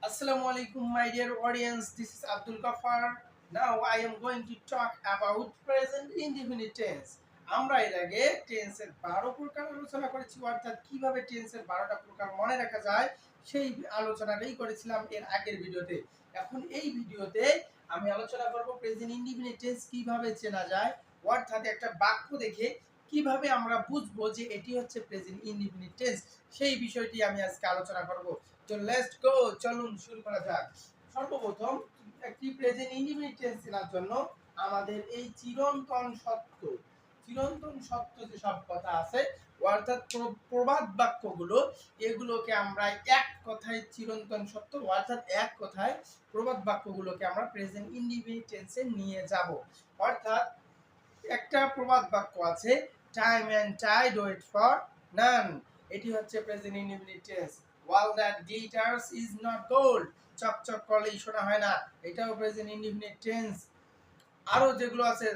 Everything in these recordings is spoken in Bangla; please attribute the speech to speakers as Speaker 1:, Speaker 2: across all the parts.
Speaker 1: Assalamu alaikum, my dear audience. This is Abdul Ghaffar. Now I am going to talk about present indefinite tense. আমরা এর আগে টেন্সের 12 প্রকার আলোচনা করেছি, অর্থাৎ কিভাবে টেন্সের 12টা প্রকার মনে রাখা যায় সেই আলোচনাটাই করেছিলাম এর আগের ভিডিওতে। এখন এই ভিডিওতে আমি আলোচনা করব প্রেজেন্ট ইনডিফিনিট টেন্স কিভাবে চেনা যায়, অর্থাৎ একটা বাক্য দেখে কিভাবে আমরা বুঝবো যে এটি হচ্ছে প্রেজেন্ট ইনডিফিনিট টেন্স, সেই বিষয়টি আমি আজকে আলোচনা করব। তো লেটস গো, চলুন শুরু করা যাক। সর্বপ্রথম একটি প্রেজেন্ট ইনডিফিনিট টেন্স চেনার জন্য আমাদের এই চিরন্তন সত্য যে সব কথা আছে, অর্থাৎ প্রবাদ বাক্যগুলো, এগুলোকে আমরা এক কথায় চিরন্তন সত্য, অর্থাৎ এক কথায় প্রবাদ বাক্যগুলোকে আমরা প্রেজেন্ট ইনডিফিনিট টেন্সে নিয়ে যাব। অর্থাৎ একটা প্রবাদ বাক্য আছে, time and tide wait for none. এটি হচ্ছে present indefinite tense. All that glitters is not gold. চকচক করলেই শোনা হয় না, এটাও প্রেজেন্ট ইনডিফিনিট টেন্স। আরো যেগুলো আছে,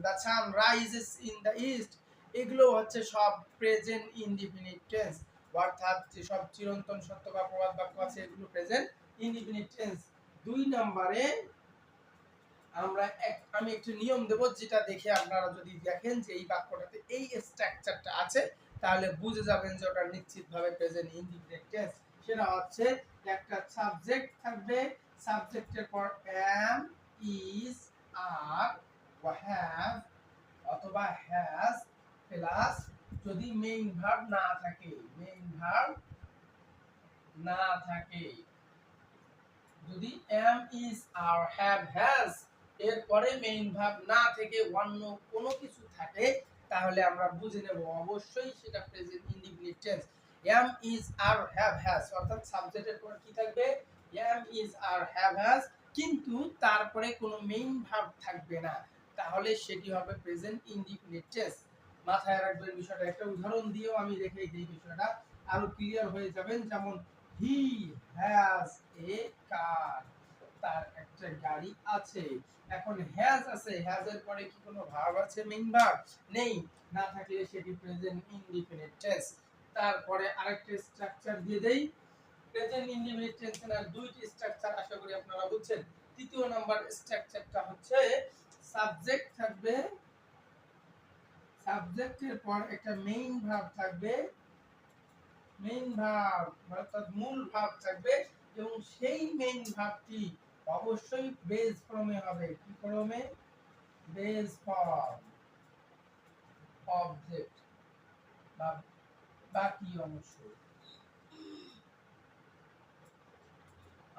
Speaker 1: the sun rises in the east, এগুলো হচ্ছে সব প্রেজেন্ট ইনডিফিনিট টেন্স। অর্থাৎ যে সব চিরন্তন সত্য বা প্রবাদ বাক্য আছে এগুলো প্রেজেন্ট ইনডিফিনিট টেন্স। 2 নম্বরে আমি একটু নিয়ম দেব, যেটা দেখে আপনারা যদি দেখেন যে এই বাক্যটাতে এই স্ট্রাকচারটা আছে, তাহলে বুঝে যাবেন যে ওটা নিশ্চিতভাবে প্রেজেন্ট ইনডিফিনিট টেন্স। সেটা হচ্ছে একটা সাবজেক্ট থাকবে, সাবজেক্টের পর am, is, are, have অথবা has প্লাস যদি মেইন ভার্ব না থাকে, যদি am, is, are, have, has এরপরে মেইন ভার্ব না থেকে অন্য কোনো কিছু থাকে, তাহলে আমরা বুঝে নেব অবশ্যই সেটা present indefinite tense. am, is, are, have, has অর্থাৎ সাবজেক্টের পর কি থাকবে, am, is, are, have, has, কিন্তু তারপরে কোনো মেইন ভার্ব থাকবে না, তাহলে সেটি হবে প্রেজেন্ট ইনডিফিনিট টেন্স। মাথায় রাখবেন বিষয়টা। একটা উদাহরণ দিয়েও আমি দেখাই দিই, বিষয়টা আরো ক্লিয়ার হয়ে যাবেন। যেমন হি হ্যাজ এ কার, তার একটা গাড়ি আছে। এখন হ্যাজ আছে, হ্যাজ এর পরে কি কোনো ভার্ব আছে, মেইন ভার্ব নেই, না থাকলে সেটি প্রেজেন্ট ইনডিফিনিট টেন্স। তারপরে আরেকটা স্ট্রাকচার দিয়ে দেই। প্রেজেন্ট ইনডিফিনিট টেন্সের আর দুইটি স্ট্রাকচার আশা করি আপনারা বুঝছেন। তৃতীয় নাম্বার স্ট্রাকচারটা হচ্ছে সাবজেক্ট থাকবে, সাবজেক্টের পর একটা মেইন ভার্ব থাকবে, মেইন ভার্ব অর্থাৎ মূল ভার্ব থাকবে, এবং সেই মেইন ভার্বটি অবশ্যই বেস ফর্মে হবে। কি ফর্মে? বেস ফর্ম, অবজেক্ট বা বাকি অংশ।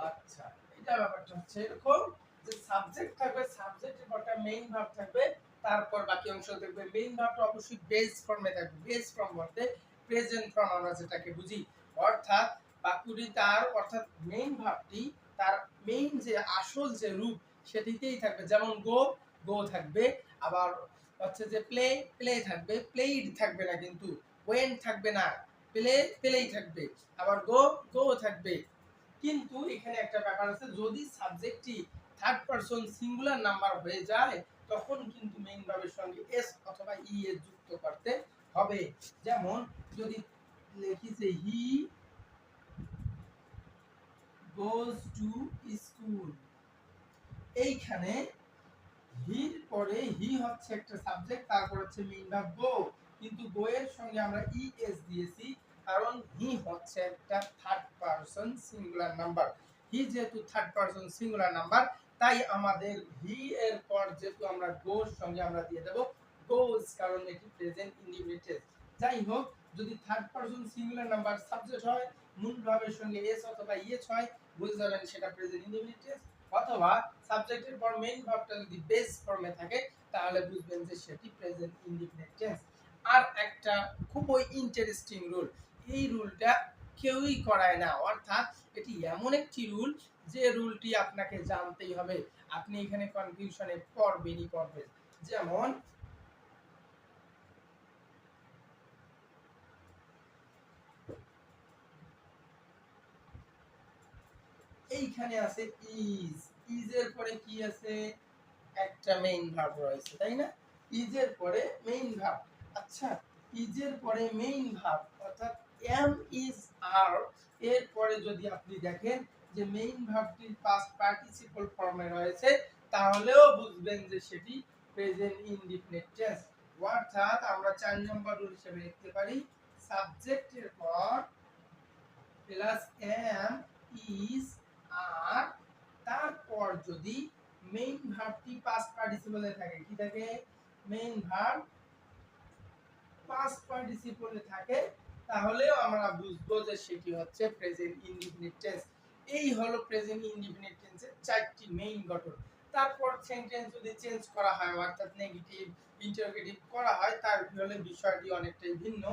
Speaker 1: আচ্ছা, এটা ব্যাপারটা হচ্ছে এরকম যে সাবজেক্ট থাকবে, সাবজেক্টের পর একটা মেইন ভার্ব থাকবে, তারপর বাকি অংশ থাকবে। মেইন ভার্বটা অবশ্যই বেস ফর্মে থাকবে। বেস ফর্ম বলতে প্রেজেন্ট ফর্ম আমরা যেটাকে বুঝি, অর্থাৎ বাক্যটি তার, অর্থাৎ মেইন ভার্বটি তার মেইন যে আসল যে রূপ সেটিতেই থাকবে। যেমন গো, গো থাকবে, আবার হচ্ছে যে প্লে, প্লে থাকবে, প্লেইড থাকবে না, কিন্তু ওয়েন থাকবে না, প্লে, প্লেই থাকবে, আবার গো, গো থাকবে। কিন্তু এখানে একটা ব্যাপার আছে, যদি সাবজেক্টটি থার্ড পারসন সিঙ্গুলার নাম্বার হয়ে যায়, তখন কিন্তু মেইন ভার্বের সঙ্গে এস অথবা ই এর যুক্ত করতে হবে। যেমন যদি লিখি যে হি গোজ টু স্কুল, এইখানে হির পরে হি হচ্ছে একটা সাবজেক্ট, তারপর হচ্ছে মেইন ভার্ব গো, কিন্তু গো এর সঙ্গে আমরা ই এস দিয়েছি, কারণ হি হচ্ছে একটা থার্ড পারসন সিঙ্গুলার নাম্বার। হি যেহেতু থার্ড পারসন সিঙ্গুলার নাম্বার, তাই আমাদের হি এর পর যেহেতু আমরা গোর সঙ্গে আমরা দিয়ে দেব গোজ, কারণ এটি প্রেজেন্ট ইনডিফিনিট টেন্স। যাই হোক, যদি third person singular number subject হয়, মূল ভার্বের সঙ্গে এস অথবা ইএস হয়, বুঝে যাবেন সেটা প্রেজেন্ট ইনডিফিনিট টেন্স। অথবা সাবজেক্টের পর মেইন ভার্বটা যদি বেস ফর্মে থাকে, তাহলে বুঝবেন যে সেটি প্রেজেন্ট ইনডিফিনিট টেন্স। আর একটা খুবই ইন্টারেস্টিং রুল, এই রুলটা কেউই করায় না, অর্থাৎ এটি এমন একটি রুল যে রুলটি আপনাকে জানতেই হবে, আপনি এখানে কনফিউশনে পড়বেনই পড়বেন। যেমন এইখানে আছে ইজ, ইজ এর পরে কি আছে, একটা মেইন ভার্ব রয়েছে, তাই না? ইজ এর পরে মেইন ভার্ব। আচ্ছা, ইজ এর পরে মেইন ভার্ব অর্থাৎ এম, ইজ, আর এরপরে যদি আপনি দেখেন যে মেইন ভার্বটির পাস্ট পার্টিসিপল ফর্মে রয়েছে তাহলেও বুঝবেন যে সেটি প্রেজেন্ট ইনডিফিনিট টেন্স। অর্থাৎ আমরা 4 নম্বর রুল হিসেবে লিখতে পারি সাবজেক্টের পর প্লাস এম ইজ আর, তারপর যদি মেইন ভার্বটি পাস্ট পার্টিসিপলে থাকে, কি থাকে, মেইন ভার্ব পাস্ট পার্টিসিপলে থাকে, তাহলেও আমরা বুঝবো যে সেটি হচ্ছে প্রেজেন্ট ইনডিফিনিট টেন্স। এই হলো প্রেজেন্ট ইনডিফিনিট টেন্সের চারটি মেইন গঠন। তারপর সেন্টেন্স যদি চেঞ্জ করা হয় অর্থাৎ নেগেটিভ ইন্টারোগেটিভ করা হয় তার হলে বিষয়টি অনেকটাই ভিন্ন,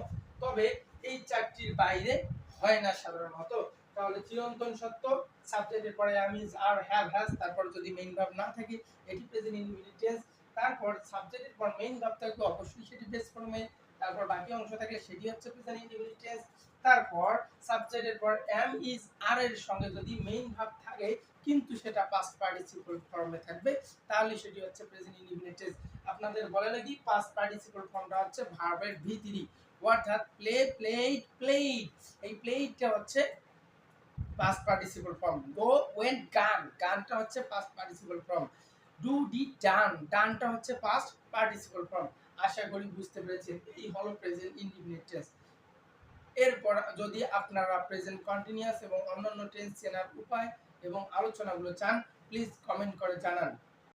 Speaker 1: তবে এই চারটির বাইরে হয় না সাধারণত। তাহলে চিরন্তন সত্য, সাবজেক্টের পরে আমি আর হ্যাভ হ্যাজ, তারপর যদি মেইন ভার্ব না থাকে এটি প্রেজেন্ট ইনডিফিনিট টেন্স। তারপর সাবজেক্টের পর মেইন ভার্ব থাকবে অবশ্যই সেটি বেস ফর্মে, তারপর বাকি অংশ থাকলে সেটি হচ্ছে প্রেজেন্ট ইনডিফিনিট টেন্স। তারপর সাবজেক্টের পর এম ইজ আর এর সঙ্গে যদি মেইন ভার্ব থাকে কিন্তু সেটা পাস্ট পার্টিসিপল ফর্মে থাকবে তাহলে সেটি হচ্ছে প্রেজেন্ট ইনডিফিনিট টেন্স। আপনাদের বলে লাগি পাস্ট পার্টিসিপল ফর্মটা হচ্ছে ভার্বের ভি3, অর্থাৎ প্লে প্লেড প্লেড, এই প্লেডটা হচ্ছে past participle form. Go went gone, গানটা হচ্ছে past participle form. Do did done, ডানটা হচ্ছে পাস্ট পার্টিসিপল ফর্ম। আশা করি বুঝতে পেরেছেন, এই হলো প্রেজেন্ট ইনডিফিনিট টেন্স। এরপর যদি আপনারা প্রেজেন্ট কন্টিনিউয়াস এবং অন্যান্য টেন্স চেনার উপায় এবং আলোচনাগুলো চান প্লিজ কমেন্ট করে জানান।